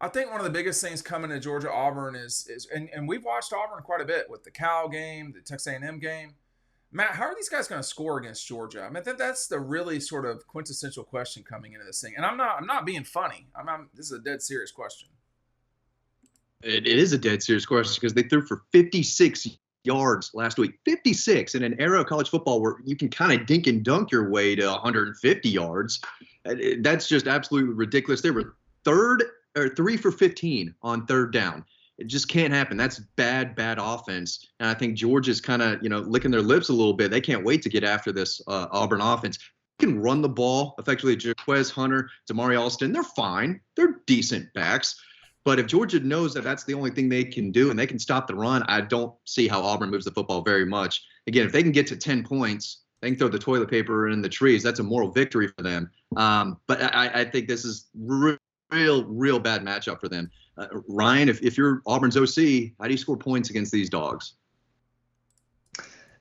I think one of the biggest things coming to Georgia Auburn is and we've watched Auburn quite a bit with the Cal game, the Texas A&M game. Matt, how are these guys going to score against Georgia? I mean, that's the really sort of quintessential question coming into this thing. And I'm not being funny. This is a dead serious question. It is a dead serious question because they threw for 56 yards last week. 56 in an era of college football where you can kind of dink and dunk your way to 150 yards. That's just absolutely ridiculous. They were third or 3 for 15 on third down. It just can't happen. That's bad offense. And I think Georgia's kind of, licking their lips a little bit. They can't wait to get after this Auburn offense. They can run the ball effectively. Jaquez Hunter, Damari Alston, they're fine. They're decent backs. But if Georgia knows that that's the only thing they can do and they can stop the run, I don't see how Auburn moves the football very much. Again, if they can get to 10 points, they can throw the toilet paper in the trees. That's a moral victory for them. But I think this is real bad matchup for them. Ryan, if you're Auburn's OC, how do you score points against these dogs?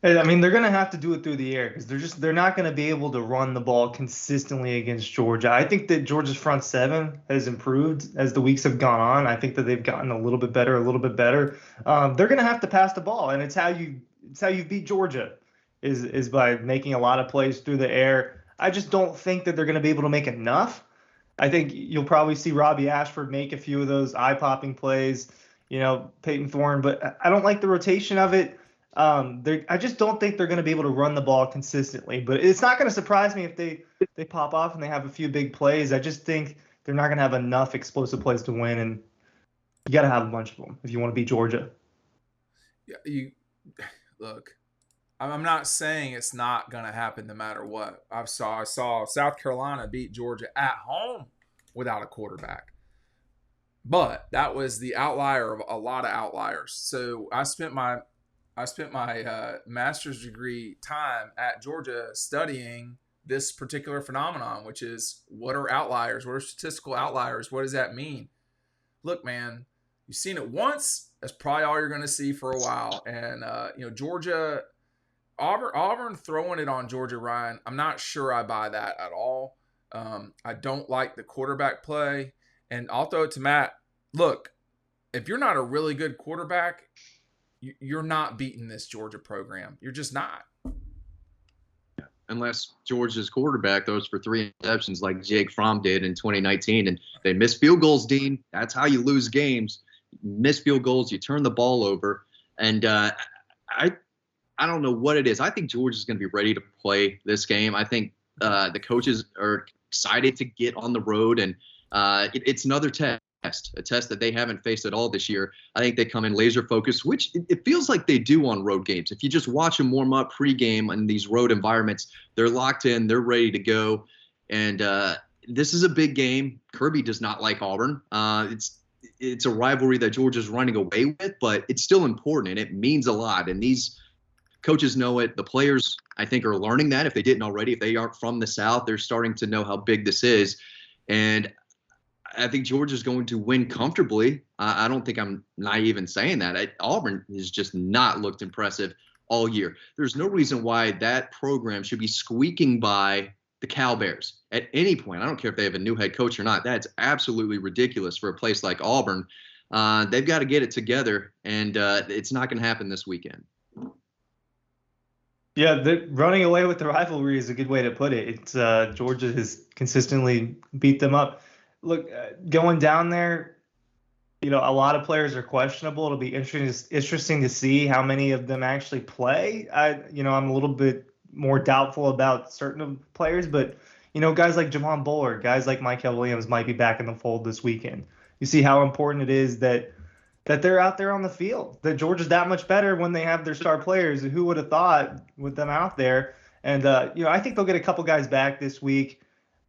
I mean, they're going to have to do it through the air because they're not going to be able to run the ball consistently against Georgia. I think that Georgia's front seven has improved as the weeks have gone on. I think that they've gotten a little bit better. They're going to have to pass the ball, and it's how you beat Georgia is by making a lot of plays through the air. I just don't think that they're going to be able to make enough. I think you'll probably see Robbie Ashford make a few of those eye-popping plays, Peyton Thorne, but I don't like the rotation of it. I just don't think they're going to be able to run the ball consistently. But it's not going to surprise me if they pop off and they have a few big plays. I just think they're not going to have enough explosive plays to win, and you got to have a bunch of them if you want to beat Georgia. Yeah, look. I'm not saying it's not going to happen no matter what. I saw South Carolina beat Georgia at home without a quarterback. But that was the outlier of a lot of outliers. So I spent my master's degree time at Georgia studying this particular phenomenon, which is what are outliers? What are statistical outliers? What does that mean? Look, man, you've seen it once. That's probably all you're going to see for a while. And, Georgia... Auburn throwing it on Georgia, Ryan, I'm not sure I buy that at all. I don't like the quarterback play. And I'll throw it to Matt. Look, if you're not a really good quarterback, you're not beating this Georgia program. You're just not. Unless Georgia's quarterback throws for 3 interceptions like Jake Fromm did in 2019. And they miss field goals, Dean. That's how you lose games. You miss field goals, you turn the ball over. And I don't know what it is. I think Georgia's going to be ready to play this game. I think the coaches are excited to get on the road, and it's another test, a test that they haven't faced at all this year. I think they come in laser focused, which it feels like they do on road games. If you just watch them warm up pregame in these road environments, they're locked in, they're ready to go. And this is a big game. Kirby does not like Auburn. It's a rivalry that Georgia's running away with, but it's still important, and it means a lot. And these coaches know it. The players, I think, are learning that if they didn't already. If they aren't from the South, they're starting to know how big this is. And I think Georgia's going to win comfortably. I don't think I'm naive in saying that. Auburn has just not looked impressive all year. There's no reason why that program should be squeaking by the Cal Bears at any point. I don't care if they have a new head coach or not. That's absolutely ridiculous for a place like Auburn. They've got to get it together, and it's not going to happen this weekend. Yeah, running away with the rivalry is a good way to put it. It's Georgia has consistently beat them up. Look, going down there, a lot of players are questionable. It'll be interesting to see how many of them actually play. I'm a little bit more doubtful about certain players, but guys like Javon Bullard, guys like Michael Williams might be back in the fold this weekend. You see how important it is that they're out there on the field, that Georgia's that much better when they have their star players. Who would have thought with them out there? And, I think they'll get a couple guys back this week.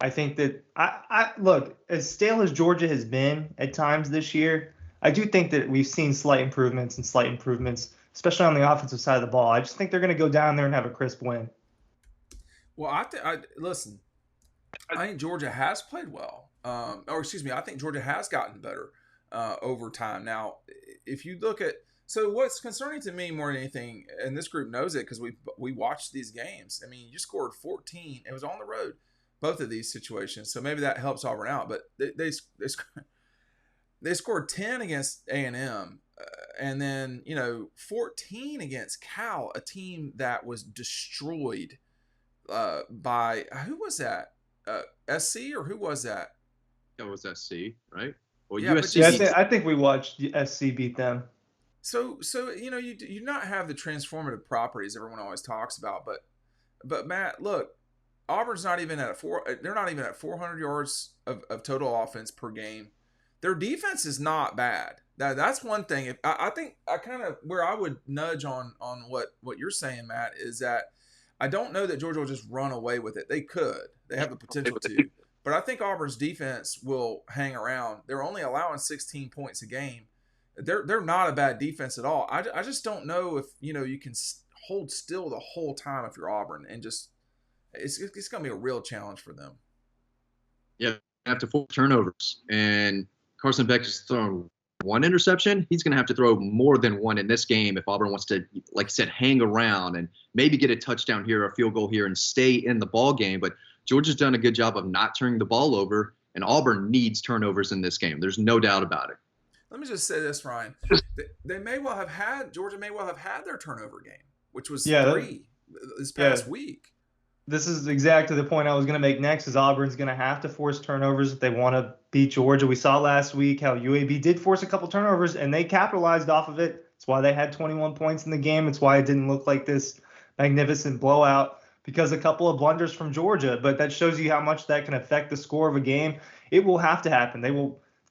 I think that I look, as stale as Georgia has been at times this year, I do think that we've seen slight improvements, especially on the offensive side of the ball. I just think they're going to go down there and have a crisp win. Well, listen, I think Georgia has played well. I think Georgia has gotten better over time. Now, if you look at, so what's concerning to me more than anything, and this group knows it because we watched these games. I mean, you scored 14. It was on the road, both of these situations. So maybe that helps Auburn out. But they they scored 10 against A&M, and then 14 against Cal, a team that was destroyed by who was that? SC, or who was that? That was SC, right? Well, Yeah, but USC. Yeah, just I think we watched SC beat them. so you not have the transformative properties everyone always talks about, but Matt, look, Auburn's not even at they're not even at 400 yards of total offense per game. Their defense is not bad. That's one thing. If I think I kind of where I would nudge on what you're saying, Matt, is that I don't know that Georgia will just run away with it. They could. They have the potential to. But I think Auburn's defense will hang around. They're only allowing 16 points a game. They're not a bad defense at all. I just don't know if you can hold still the whole time if you're Auburn, and just it's going to be a real challenge for them. Yeah, after 4 turnovers, and Carson Beck has thrown 1 interception. He's going to have to throw more than 1 in this game if Auburn wants to, like I said, hang around and maybe get a touchdown here, a field goal here, and stay in the ball game. But Georgia's done a good job of not turning the ball over, and Auburn needs turnovers in this game. There's no doubt about it. Let me just say this, Ryan. Georgia may well have had their turnover game, which was 3 this past week. This is exactly the point I was going to make next, is Auburn's going to have to force turnovers if they want to beat Georgia. We saw last week how UAB did force a couple turnovers, and they capitalized off of it. It's why they had 21 points in the game. It's why it didn't look like this magnificent blowout, because a couple of blunders from Georgia. But that shows you how much that can affect the score of a game. It will have to happen.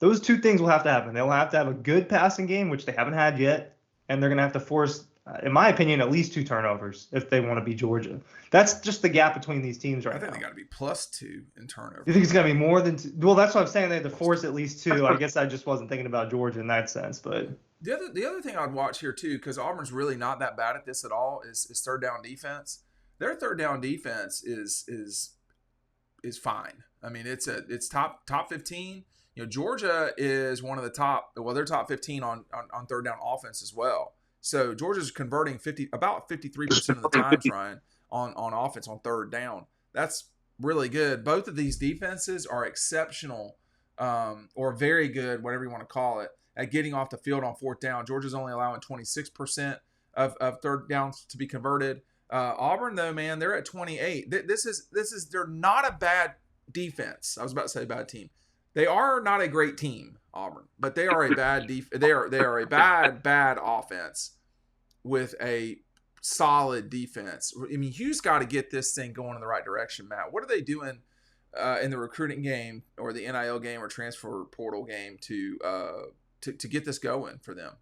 Those 2 things will have to happen. They'll have to have a good passing game, which they haven't had yet, and they're going to have to force, in my opinion, at least 2 turnovers if they want to beat Georgia. That's just the gap between these teams right now. I think they got to be +2 in turnovers. You think it's going to be more than 2? Well, that's what I'm saying. They had to force at least 2. I guess I just wasn't thinking about Georgia in that sense. But the other thing I'd watch here too, because Auburn's really not that bad at this at all, is third down defense. Their third down defense is fine. I mean, it's top 15. Georgia is one of the top. Well, they're top 15 on third down offense as well. So Georgia's converting about 53% of the times, Ryan, on offense on third down. That's really good. Both of these defenses are exceptional, or very good, whatever you want to call it, at getting off the field on fourth down. Georgia's only allowing 26% of third downs to be converted. Auburn, though, man, they're at 28. They're not a bad defense. I was about to say bad team. They are not a great team, Auburn, but they are a bad they are a bad offense with a solid defense. I mean, Hugh's got to get this thing going in the right direction, Matt. What are they doing in the recruiting game or the NIL game or transfer portal game to get this going for them?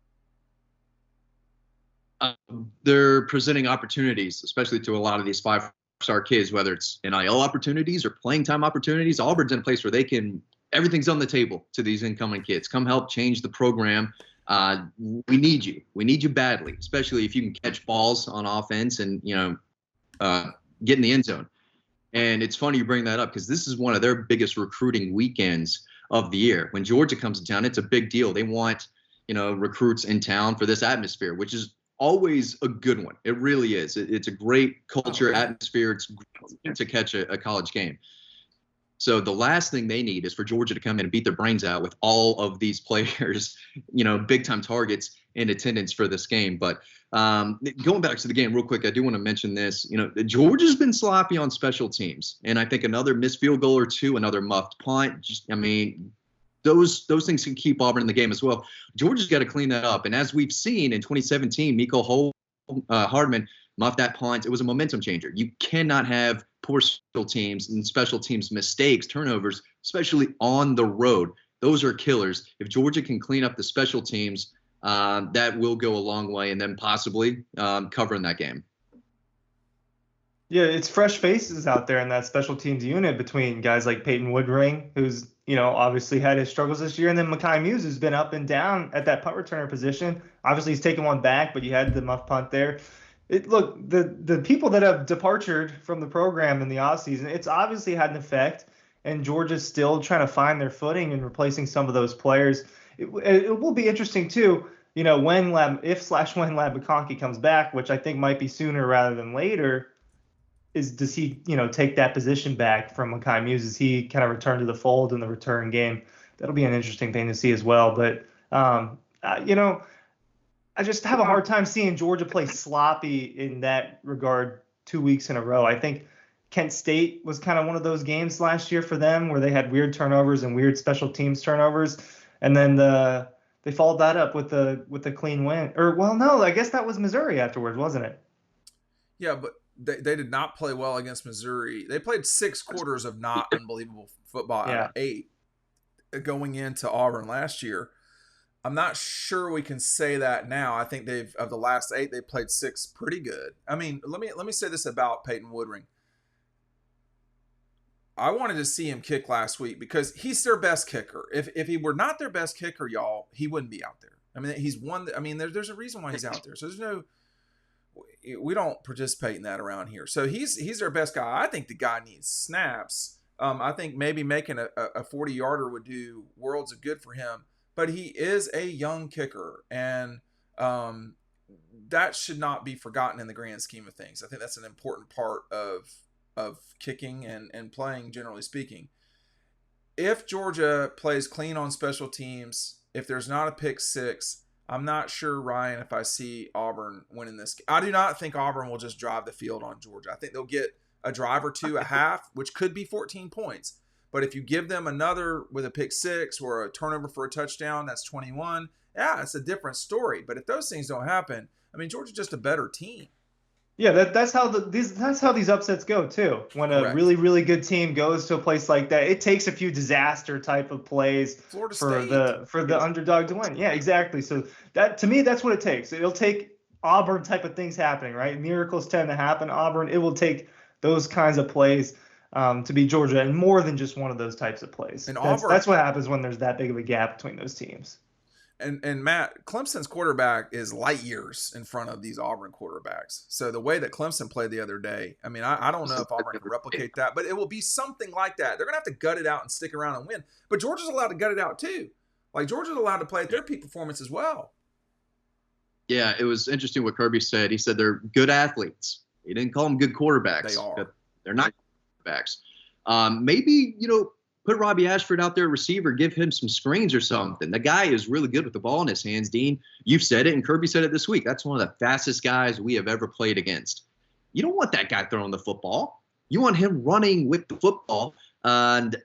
They're presenting opportunities, especially to a lot of these 5-star kids, whether it's NIL opportunities or playing time opportunities. Auburn's in a place where everything's on the table to these incoming kids. Come help change the program. We need you. We need you badly, especially if you can catch balls on offense and, get in the end zone. And it's funny you bring that up, because this is one of their biggest recruiting weekends of the year. When Georgia comes to town, it's a big deal. They want, recruits in town for this atmosphere, which is always a good one. It really is. It's a great culture, atmosphere. It's great to catch a college game. So the last thing they need is for Georgia to come in and beat their brains out with all of these players, big time targets in attendance for this game. But going back to the game real quick, I do want to mention this. Georgia's been sloppy on special teams, and I think another missed field goal or 2, another muffed punt. Those things can keep Auburn in the game as well. Georgia's got to clean that up. And as we've seen in 2017, Miko Hardman muffed that punt. It was a momentum changer. You cannot have poor special teams and special teams mistakes, turnovers, especially on the road. Those are killers. If Georgia can clean up the special teams, that will go a long way, and then possibly covering that game. Yeah, it's fresh faces out there in that special teams unit between guys like Peyton Woodring, who's obviously had his struggles this year, and then Mekhi Muse, who's been up and down at that punt returner position. Obviously, he's taken one back, but you had the muff punt there. Look, the people that have departed from the program in the offseason, it's obviously had an effect, and Georgia's still trying to find their footing and replacing some of those players. It will be interesting too, if/when Ladd McConkey comes back, which I think might be sooner rather than later. Does he take that position back from Mekhi Muse? Does he kind of return to the fold in the return game? that'll be an interesting thing to see as well. But you know, I just have a hard time seeing Georgia play sloppy in that regard 2 weeks in a row. I think Kent State was kind of one of those games last year for them where they had weird turnovers and weird special teams turnovers, and then they followed that up with a clean win. Or well, no, I guess that was Missouri afterwards, wasn't it? Yeah, but they did not play well against Missouri. They played 6 quarters of not unbelievable football out of 8 going into Auburn last year. I'm not sure we can say that now. I think of the last 8, they played 6 pretty good. I mean, let me say this about Peyton Woodring. I wanted to see him kick last week because he's their best kicker. If he were not their best kicker, y'all, he wouldn't be out there. I mean, he's one. I mean, there's a reason why he's out there. So we don't participate in that around here. So he's their best guy. I think the guy needs snaps. I think maybe making a 40-yarder would do worlds of good for him. But he is a young kicker, and that should not be forgotten in the grand scheme of things. I think that's an important part of kicking and playing, generally speaking. If Georgia plays clean on special teams, if there's not a pick 6, I'm not sure, Ryan, if I see Auburn winning this. I do not think Auburn will just drive the field on Georgia. I think they'll get a drive or two, a half, which could be 14 points. But if you give them another with a pick 6 or a turnover for a touchdown, that's 21. Yeah, it's a different story. But if those things don't happen, I mean, Georgia's just a better team. Yeah, that's how these upsets go too. When a really, really good team goes to a place like that, it takes a few disaster type of plays for the underdog to win. Yeah, exactly. So that, to me, that's what it takes. It'll take Auburn type of things happening, right? Miracles tend to happen. Auburn, it will take those kinds of plays to beat Georgia, and more than just one of those types of plays. And that's what happens when there's that big of a gap between those teams. And Matt, Clemson's quarterback is light years in front of these Auburn quarterbacks. So the way that Clemson played the other day, I mean, I don't know if Auburn can replicate that, but it will be something like that. They're going to have to gut it out and stick around and win. But Georgia's allowed to gut it out too. Like, Georgia's allowed to play at their peak performance as well. Yeah, it was interesting what Kirby said. He said they're good athletes. He didn't call them good quarterbacks. They are. They're not quarterbacks. Maybe, put Robbie Ashford out there at receiver, give him some screens or something. The guy is really good with the ball in his hands, Dean. You've said it, and Kirby said it this week. That's one of the fastest guys we have ever played against. You don't want that guy throwing the football. You want him running with the football. And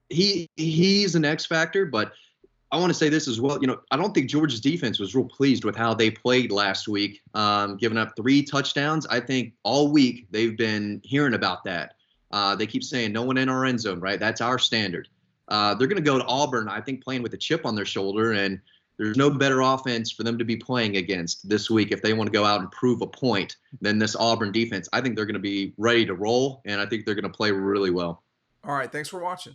he's an X factor, but I want to say this as well. I don't think Georgia's defense was real pleased with how they played last week, giving up 3 touchdowns. I think all week they've been hearing about that. They keep saying no one in our end zone, right? That's our standard. They're going to go to Auburn, I think, playing with a chip on their shoulder, and there's no better offense for them to be playing against this week if they want to go out and prove a point than this Auburn defense. I think they're going to be ready to roll, and I think they're going to play really well. All right, thanks for watching.